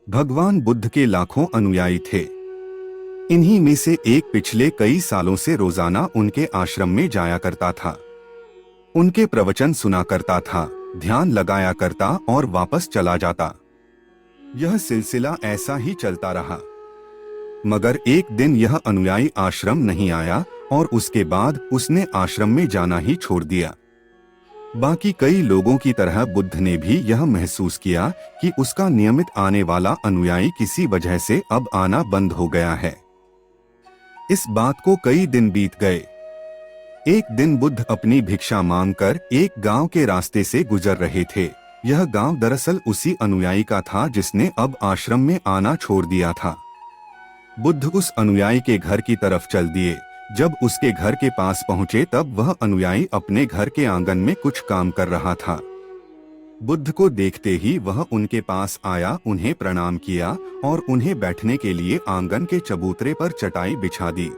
भगवान बुद्ध के लाखों अनुयायी थे। इन्हीं में से एक पिछले कई सालों से रोजाना उनके आश्रम में जाया करता था। उनके प्रवचन सुना करता था, ध्यान लगाया करता और वापस चला जाता। यह सिलसिला ऐसा ही चलता रहा। मगर एक दिन यह अनुयायी आश्रम नहीं आया और उसके बाद उसने आश्रम में जाना ही छोड़ दिया। बाकी कई लोगों की तरह बुद्ध ने भी यह महसूस किया कि उसका नियमित आने वाला अनुयायी किसी वजह से अब आना बंद हो गया है। इस बात को कई दिन बीत गए। एक दिन बुद्ध अपनी भिक्षा मांगकर एक गांव के रास्ते से गुजर रहे थे। यह गांव दरअसल उसी अनुयायी का था जिसने अब आश्रम में आना छोड़ दिया था। बुद्ध उस अनुयायी के घर की तरफ चल दिए। जब उसके घर के पास पहुंचे तब वह अनुयायी अपने घर के आंगन में कुछ काम कर रहा था। बुद्ध को देखते ही वह उनके पास आया, उन्हें प्रणाम किया और उन्हें बैठने के लिए आंगन के चबूतरे पर चटाई बिछा दी।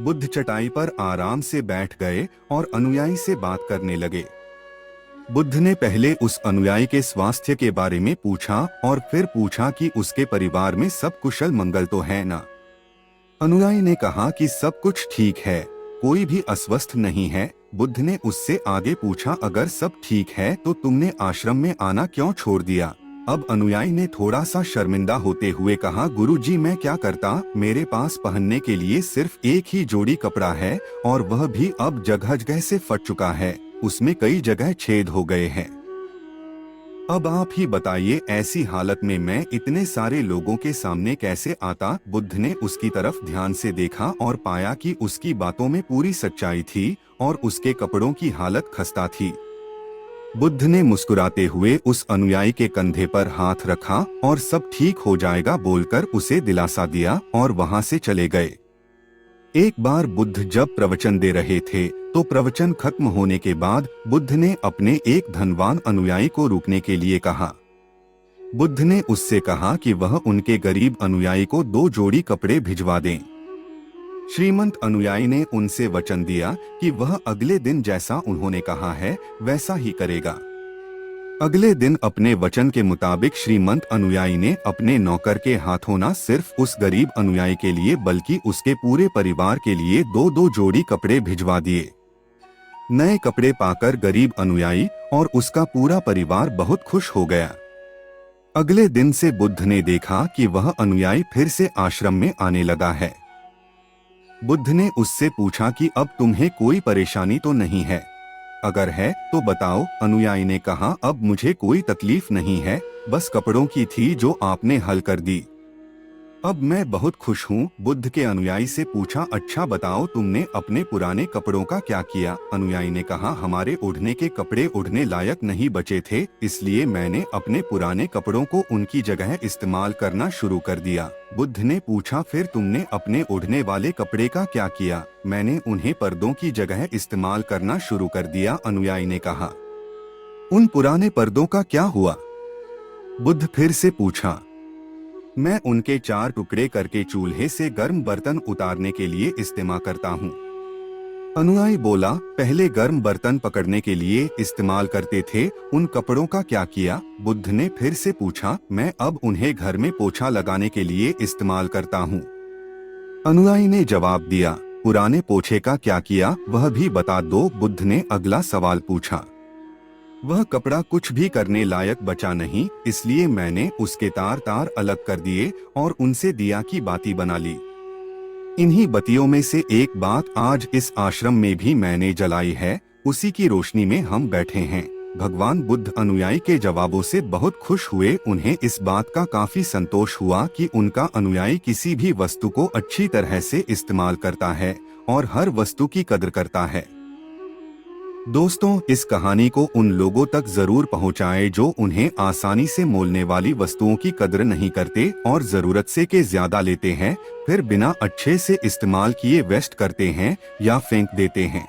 बुद्ध चटाई पर आराम से बैठ गए और अनुयायी से बात करने लगे। बुद्ध ने पहले उस अनुयायी के स्वास्थ्य के बारे में पूछा और फिर पूछा कि उसके परिवार में सब कुशल मंगल तो है ना। अनुयायी ने कहा कि सब कुछ ठीक है, कोई भी अस्वस्थ नहीं है। बुद्ध ने उससे आगे पूछा, अगर सब ठीक है तो तुमने आश्रम में आना क्यों छोड़ दिया? अब अनुयायी ने थोड़ा सा शर्मिंदा होते हुए कहा, गुरुजी मैं क्या करता, मेरे पास पहनने के लिए सिर्फ एक ही जोड़ी कपड़ा है और वह भी अब जगह जगह से फट चुका है, उसमें कई जगह छेद हो गए हैं। अब आप ही बताइए, ऐसी हालत में मैं इतने सारे लोगों के सामने कैसे आता? बुद्ध ने उसकी तरफ ध्यान से देखा और पाया कि उसकी बातों में पूरी सच्चाई थी और उसके कपड़ों की हालत खस्ता थी। बुद्ध ने मुस्कुराते हुए उस अनुयायी के कंधे पर हाथ रखा और सब ठीक हो जाएगा बोलकर उसे दिलासा दिया और वहां से चले गए। एक बार बुद्ध जब प्रवचन दे रहे थे तो प्रवचन खत्म होने के बाद बुद्ध ने अपने एक धनवान अनुयायी को रुकने के लिए कहा। बुद्ध ने उससे कहा कि वह उनके गरीब अनुयायी को 2 जोड़ी कपड़े भिजवा दें। श्रीमंत अनुयायी ने उनसे वचन दिया कि वह अगले दिन जैसा उन्होंने कहा है वैसा ही करेगा। अगले दिन अपने वचन के मुताबिक श्रीमंत अनुयायी ने अपने नौकर के हाथों न सिर्फ उस गरीब अनुयायी के लिए बल्कि उसके पूरे परिवार के लिए 2-2 जोड़ी कपड़े भिजवा दिए। नए कपड़े पाकर गरीब अनुयायी और उसका पूरा परिवार बहुत खुश हो गया। अगले दिन से बुद्ध ने देखा कि वह अनुयायी फिर से आश्रम में आने लगा है। बुद्ध ने उससे पूछा कि अब तुम्हें कोई परेशानी तो नहीं है? अगर है तो बताओ। अनुयायी ने कहा, अब मुझे कोई तकलीफ नहीं है, बस कपड़ों की थी जो आपने हल कर दी। अब मैं बहुत खुश हूँ। बुद्ध के अनुयायी से पूछा, अच्छा बताओ तुमने अपने पुराने कपड़ों का क्या किया? अनुयायी ने कहा, हमारे ओढ़ने के कपड़े ओढ़ने लायक नहीं बचे थे, इसलिए मैंने अपने पुराने कपड़ों को उनकी जगह इस्तेमाल करना शुरू कर दिया। बुद्ध ने पूछा, फिर तुमने अपने ओढ़ने वाले कपड़े का क्या किया? मैंने उन्हें पर्दों की जगह इस्तेमाल करना शुरू कर दिया। अनुयायी ने कहा, उन पुराने पर्दों का क्या हुआ? बुद्ध फिर से पूछा, मैं उनके 4 टुकड़े करके चूल्हे से गर्म बर्तन उतारने के लिए इस्तेमाल करता हूँ। अनुयायी बोला, पहले गर्म बर्तन पकड़ने के लिए इस्तेमाल करते थे, उन कपड़ों का क्या किया? बुद्ध ने फिर से पूछा, मैं अब उन्हें घर में पोछा लगाने के लिए इस्तेमाल करता हूँ। अनुयायी ने जवाब दिया, पुराने पोछे का क्या किया, वह भी बता दो। बुद्ध ने अगला सवाल पूछा। वह कपड़ा कुछ भी करने लायक बचा नहीं, इसलिए मैंने उसके तार अलग कर दिए और उनसे दिया की बाती बना ली। इन्हीं बत्तियों में से एक बात आज इस आश्रम में भी मैंने जलाई है, उसी की रोशनी में हम बैठे हैं। भगवान बुद्ध अनुयायी के जवाबों से बहुत खुश हुए। उन्हें इस बात का काफी संतोष हुआ कि उनका अनुयायी किसी भी वस्तु को अच्छी तरह से इस्तेमाल करता है और हर वस्तु की कदर करता है। दोस्तों, इस कहानी को उन लोगों तक जरूर पहुंचाएं जो उन्हें आसानी से मोलने वाली वस्तुओं की कदर नहीं करते और जरूरत से के ज्यादा लेते हैं, फिर बिना अच्छे से इस्तेमाल किए वेस्ट करते हैं या फेंक देते हैं।